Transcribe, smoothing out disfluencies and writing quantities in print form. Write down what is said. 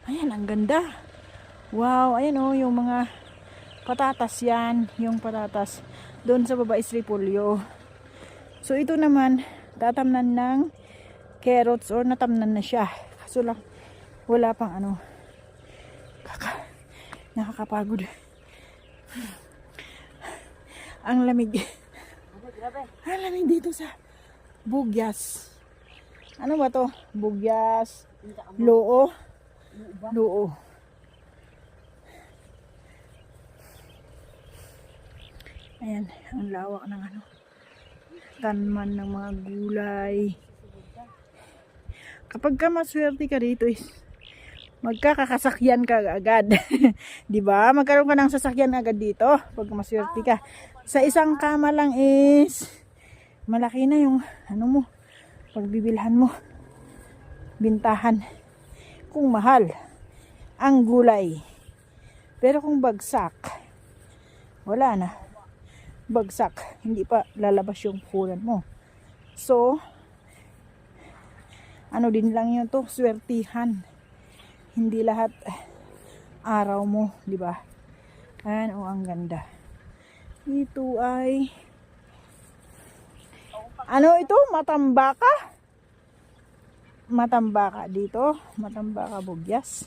Ayan, ang ganda. Wow, ayan oh, yung mga patatas yan. Yung patatas. Doon sa baba is repolyo. So, ito naman, tatamnan ng carrots or natamnan na siya. Kaso lang, wala pang ano. Nakakapagod. Ang lamig. Ang lamig dito sa Bugyas. Ano ba to? Bugyas. Loo. Loo. Ayan, ang lawak ng ano. Tanman ng mga gulay. Kapag ka maswerte ka dito is magkakasakyan ka agad. 'Di ba? Magkaroon ka ng sasakyan agad dito pag maswerte ka. Sa isang kama lang is malaki na yung ano mo, pagbibilhan mo. Bintahan. Kung mahal ang gulay. Pero kung bagsak, wala na. Bagsak, hindi pa lalabas yung puhunan mo. So, ano din lang yun to, swertihan. Hindi lahat araw mo, di ba? Ayan, oh, ang ganda. Ito ay ano ito? Matambaka? Matambaka dito. Matambaka Bugyas.